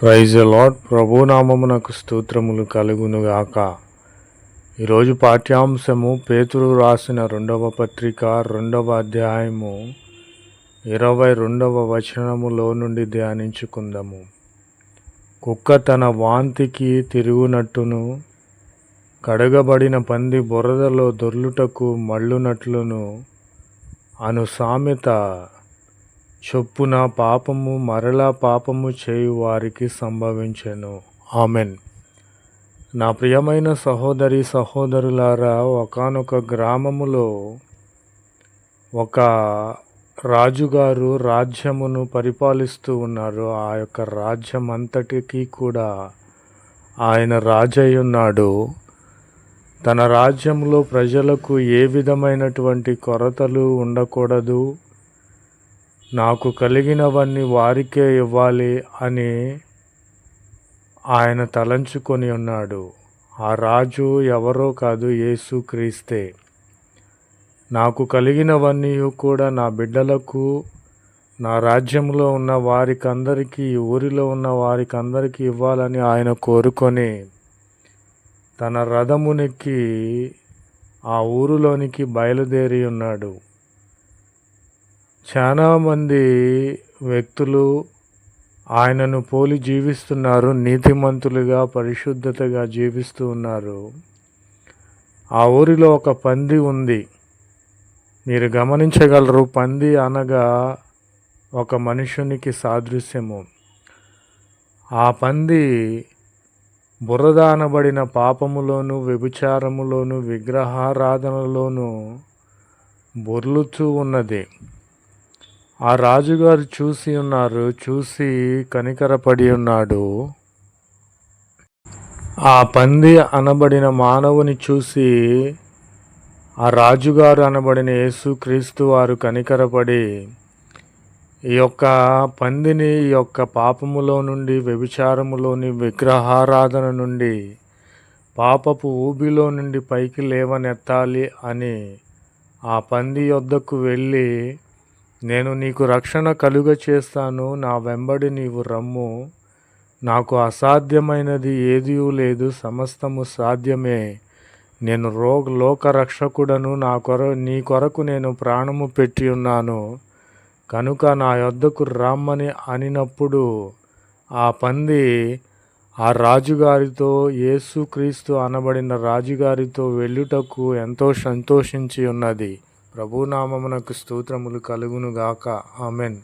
Praise the lord. ప్రభునామమునకు స్తోత్రములు కలుగునుగాక. ఈరోజు పాఠ్యాంశము పేతురు రాసిన 2వ పత్రిక 2వ అధ్యాయము 22వ వచనములో నుండి ధ్యానించుకుందాము. కుక్క తన వాంతికి తిరుగునట్టును, కడగబడిన పంది బురదలో దొర్లుటకు మళ్ళునట్లును అను సామెత చొప్పున పాపము మరలా పాపము చేయు వారికి సంభవించెను. ఆమెన్. నా ప్రియమైన సహోదరి సహోదరులారా, ఒకానొక గ్రామములో ఒక రాజుగారు రాజ్యమును పరిపాలిస్తూ ఉన్నారు. ఆ యొక్క రాజ్యం అంతటికీ కూడా ఆయన రాజై ఉన్నాడు. తన రాజ్యంలో ప్రజలకు ఏ విధమైనటువంటి కొరతలు ఉండకూడదు, నాకు కలిగినవన్నీ వారికే ఇవ్వాలి అని ఆయన తలంచుకొని ఉన్నాడు. ఆ రాజు ఎవరో కాదు, యేసుక్రీస్తే. నాకు కలిగినవన్నీ కూడా నా బిడ్డలకు, నా రాజ్యంలో ఉన్న వారికందరికీ, ఊరిలో ఉన్న వారికందరికీ ఇవ్వాలని ఆయన కోరుకొని తన రథమునెక్కి ఆ ఊరిలోనికి బయలుదేరి ఉన్నాడు. చాలామంది వ్యక్తులు ఆయనను పోలి జీవిస్తున్నారు. నీతిమంతులుగా, పరిశుద్ధతగా జీవిస్తూ ఉన్నారు. ఆ ఊరిలో ఒక పంది ఉంది. మీరు గమనించగలరు. పంది అనగా ఒక మనుషునికి సాదృశ్యము. ఆ పంది బురద అనబడిన పాపములోను, వ్యభిచారములోను, విగ్రహారాధనలోను బొర్లుతూ ఉన్నది. ఆ రాజుగారు చూసి కనికరపడి ఉన్నాడు. ఆ పంది అనబడిన మానవుని చూసి ఆ రాజుగారు అనబడిన యేసుక్రీస్తు వారు కనికరపడి ఈ యొక్క పందిని ఈ యొక్క పాపములో నుండి, వ్యభిచారములోని, విగ్రహారాధన నుండి, పాపపు ఊబిలో నుండి పైకి లేవనెత్తాలి అని ఆ పంది యొద్దకు వెళ్ళి, నేను నీకు రక్షణ కలుగ చేస్తాను, నా వెంబడి నీవు రమ్ము, నాకు అసాధ్యమైనది ఏదీ లేదు, సమస్తము సాధ్యమే, నేను లోక రక్షకుడను, నీ కొరకు నేను ప్రాణము పెట్టి ఉన్నాను, కనుక నా యొద్దకు రమ్మని అనినప్పుడు ఆ పంది ఆ రాజుగారితో, యేసుక్రీస్తు అనబడిన రాజుగారితో వెళ్ళుటకు ఎంతో సంతోషించి ఉన్నది. ప్రభునామమునకు స్తోత్రములు కలుగునుగాక. ఆమెన్.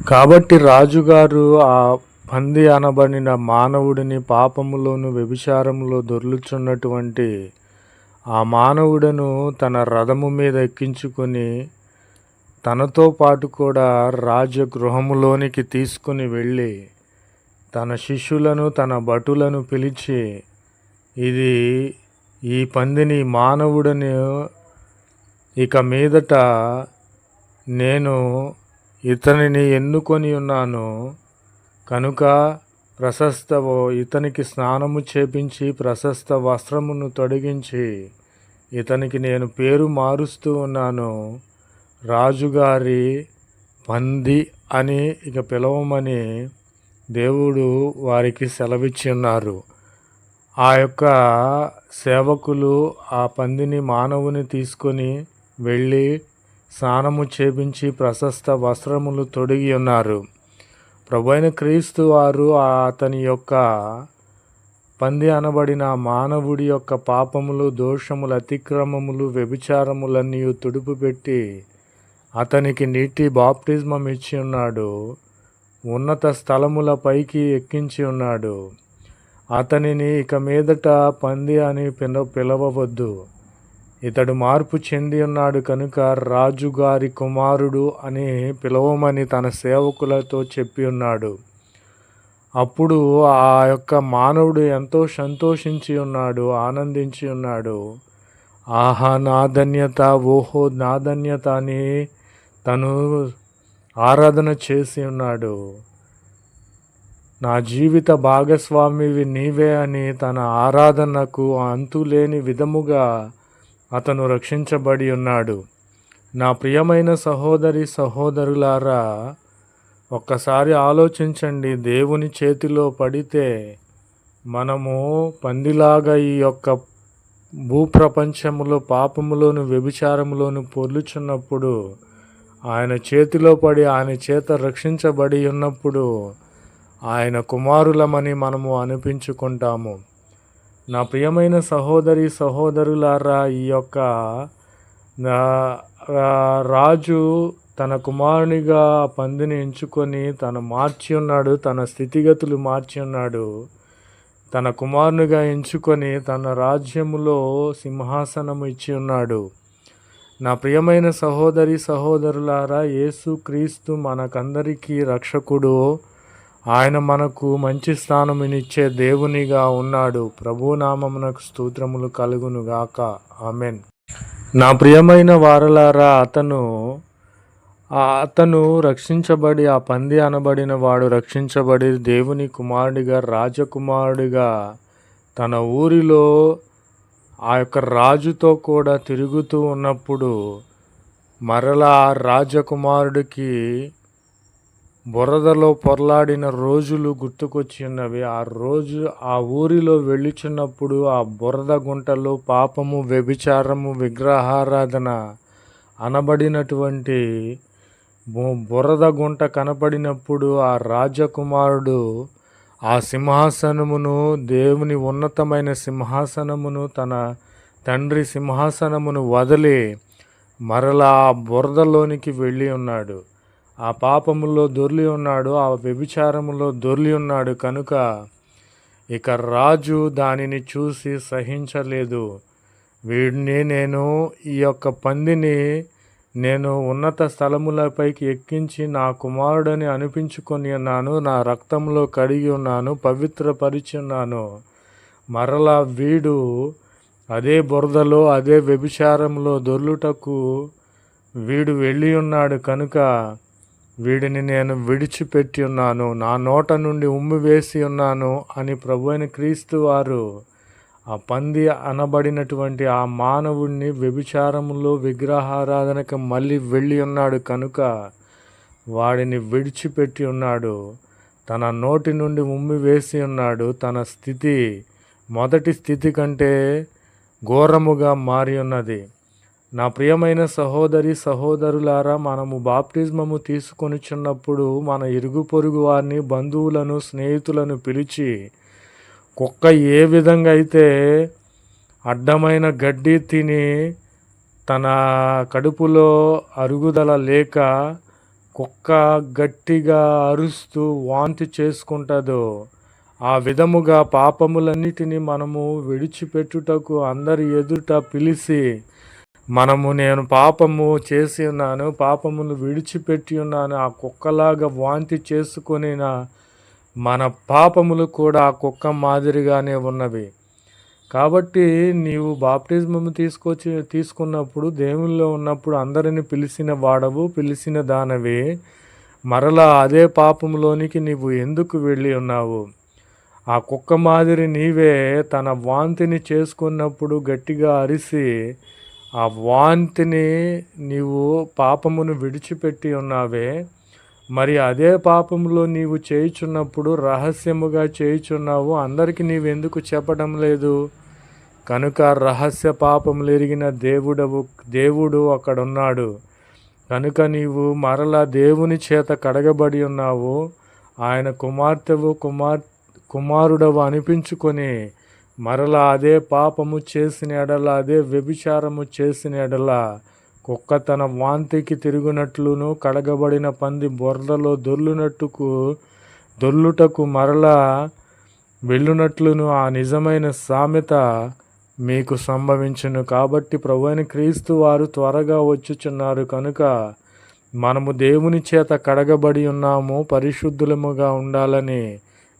కాబట్టి రాజుగారు ఆ పంది అనబడిన మానవుడిని, పాపములోను వ్యభిచారములో దొర్లుచున్నటువంటి ఆ మానవుడను తన రథము మీద ఎక్కించుకొని తనతో పాటు కూడా రాజగృహములోనికి తీసుకుని వెళ్ళి తన శిష్యులను, తన భటులను పిలిచి, ఈ పందిని, మానవుడని ఇక మీదట నేను ఇతనిని ఎన్నుకొని ఉన్నాను, కనుక ఇతనికి స్నానము చేపించి ప్రశస్త వస్త్రమును తొడిగించి ఇతనికి నేను పేరు మారుస్తూ ఉన్నాను, రాజుగారి పంది అని ఇక పిలవమని దేవుడు వారికి సెలవిచ్చి ఉన్నారు. ఆ యొక్క సేవకులు ఆ పందిని, మానవుని తీసుకొని వెళ్ళి స్నానము చేపించి ప్రశస్త వస్త్రములు తొడిగి ఉన్నారు. ప్రభువైన క్రీస్తు వారు అతని యొక్క పంది అనబడిన మానవుడి యొక్క పాపములు, దోషములు, అతిక్రమములు, వ్యభిచారములన్నీ తుడుపు పెట్టి అతనికి నీటి బాప్టిజమం ఇచ్చి ఉన్నాడు. ఉన్నత స్థలముల పైకి ఎక్కించి ఉన్నాడు. అతనిని ఇక మీదట పంది అని పిలవవద్దు, ఇతడు మార్పు చెంది ఉన్నాడు కనుక రాజుగారి కుమారుడు అని పిలవమని తన సేవకులతో చెప్పి ఉన్నాడు. అప్పుడు ఆ యొక్క మానవుడు ఎంతో సంతోషించి ఉన్నాడు, ఆనందించి ఉన్నాడు. ఆహా, నా ధన్యత, ఓహో నా ధన్యత అని తను ఆరాధన చేసి ఉన్నాడు. నా జీవిత భాగస్వామివి నీవే అని తన ఆరాధనకు అంతులేని విధముగా అతను రక్షించబడి ఉన్నాడు. నా ప్రియమైన సహోదరి సహోదరులారా, ఒక్కసారి ఆలోచించండి, దేవుని చేతిలో పడితే మనము పందిలాగా ఈ యొక్క భూప్రపంచములో పాపములోను వ్యభిచారములోను పొర్లుచున్నప్పుడు, ఆయన చేతిలో పడి ఆయన చేత రక్షించబడి ఉన్నప్పుడు ఆయన కుమారులమని మనము అనిపించుకుంటాము. నా ప్రియమైన సహోదరి సహోదరులారా, ఈ యొక్క రాజు తన కుమారునిగా పందిని ఎంచుకొని తను మార్చి ఉన్నాడు, తన స్థితిగతులు మార్చి ఉన్నాడు. తన కుమారునిగా ఎంచుకొని తన రాజ్యములో సింహాసనము ఇచ్చి ఉన్నాడు. నా ప్రియమైన సహోదరి సహోదరులారా, యేసుక్రీస్తు మనకందరికీ రక్షకుడు. ఆయన మనకు మంచి స్థానమునిచ్చే దేవునిగా ఉన్నాడు. ప్రభునామమునకు స్తోత్రములు కలుగును గాక. ఆమెన్. నా ప్రియమైన వారలారా, అతను రక్షించబడి, ఆ పంది అనబడిన వాడు రక్షించబడి దేవుని కుమారుడిగా, రాజకుమారుడిగా తన ఊరిలో ఆ యొక్క రాజుతో కూడా తిరుగుతూ ఉన్నప్పుడు మరలా రాజకుమారుడికి బురదలో పొర్లాడిన రోజులు గుర్తుకొచ్చి ఉన్నవి. ఆ ఊరిలో వెళ్ళుచున్నప్పుడు ఆ బురద గుంటలో పాపము, వ్యభిచారము, విగ్రహారాధన అనబడినటువంటి బురద గుంట కనపడినప్పుడు ఆ రాజకుమారుడు ఆ సింహాసనమును, దేవుని ఉన్నతమైన సింహాసనమును, తన తండ్రి సింహాసనమును వదిలి మరలా ఆ బురదలోనికి వెళ్ళి ఉన్నాడు. ఆ పాపములో దొర్లి ఉన్నాడు, ఆ వ్యభిచారములో దొర్లి ఉన్నాడు. కనుక ఇక రాజు దానిని చూసి సహించలేదు. నేను ఈ యొక్క పందిని నేను ఉన్నత స్థలములపైకి ఎక్కించి నా కుమారుడని అనిపించుకొని ఉన్నాను, నా రక్తంలో కడిగి ఉన్నాను, పవిత్రపరిచి ఉన్నాను. మరలా వీడు అదే బురదలో, అదే వ్యభిచారంలో దొర్లుటకు వీడు వెళ్ళి ఉన్నాడు. కనుక వీడిని నేను విడిచిపెట్టి ఉన్నాను, నా నోట నుండి ఉమ్మి వేసి ఉన్నాను అని ప్రభువైన క్రీస్తు వారు ఆ పంది అనబడినటువంటి ఆ మానవుడిని వ్యభిచారములో, విగ్రహారాధనకు మళ్ళీ వెళ్ళి ఉన్నాడు. కనుక వాడిని విడిచిపెట్టి ఉన్నాడు, తన నోటి నుండి ఉమ్మి వేసి ఉన్నాడు. తన స్థితి మొదటి స్థితి కంటే ఘోరముగా మారి ఉన్నది. నా ప్రియమైన సహోదరి సహోదరులారా, మనము బాప్టిజమము తీసుకొనిచున్నప్పుడు మన ఇరుగు పొరుగు వారిని, బంధువులను, స్నేహితులను పిలిచి కుక్క ఏ విధంగా అయితే అడ్డమైన గడ్డి తిని తన కడుపులో అరుగుదల లేక కుక్క గట్టిగా అరుస్తూ వాంతి చేసుకుంటుందో, ఆ విధముగా పాపములన్నిటినీ మనము విడిచిపెట్టుటకు అందరి ఎదుట పిలిచి నేను పాపము చేసి ఉన్నాను, పాపమును విడిచిపెట్టి ఉన్నాను, ఆ కుక్కలాగా వాంతి చేసుకొని మన పాపములు కూడా ఆ కుక్క మాదిరిగానే ఉన్నవి. కాబట్టి నీవు బాప్టిజమము తీసుకున్నప్పుడు, దేవునిలో ఉన్నప్పుడు అందరిని పిలిచిన వాడవు, పిలిచిన దానవి. మరలా అదే పాపములోనికి నీవు ఎందుకు వెళ్ళి ఉన్నావు? ఆ కుక్క మాదిరి నీవే తన వాంతిని చేసుకున్నప్పుడు గట్టిగా అరిసి ఆ వాంతిని నీవు పాపమును విడిచిపెట్టి ఉన్నావే. మరి అదే పాపంలో నీవు చేయుచున్నప్పుడు రహస్యముగా చేయుచున్నావు, అందరికీ నీవెందుకు చెప్పడం లేదు? కనుక రహస్య పాపములు ఎరిగిన దేవుడు అక్కడున్నాడు. కనుక నీవు మరలా దేవుని చేత కడగబడి ఉన్నావు, ఆయన కుమారుడవు అనిపించుకొని మరలా అదే పాపము చేసిన ఎడల, అదే వ్యభిచారము చేసిన ఎడల కుక్క తన వాంతికి తిరుగునట్లును, కడగబడిన పంది బురదలో దొర్లుటకు మరలా వెళ్ళునట్లును ఆ నిజమైన సామెత మీకు సంభవించును. కాబట్టి ప్రభువైన క్రీస్తు వారు త్వరగా వచ్చుచున్నారు. కనుక మనము దేవుని చేత కడగబడి ఉన్నాము, పరిశుద్ధులముగా ఉండాలని,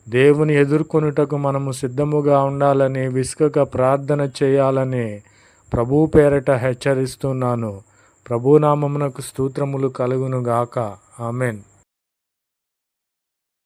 దేవుని ఎదుర్కొనుటకు మనము సిద్ధముగా ఉండాలని, విసుకక ప్రార్థన చేయాలని ప్రభు పేరట హెచ్చరిస్తున్నాను. ప్రభునామమునకు స్తోత్రములు కలుగును గాక. ఆమెన్.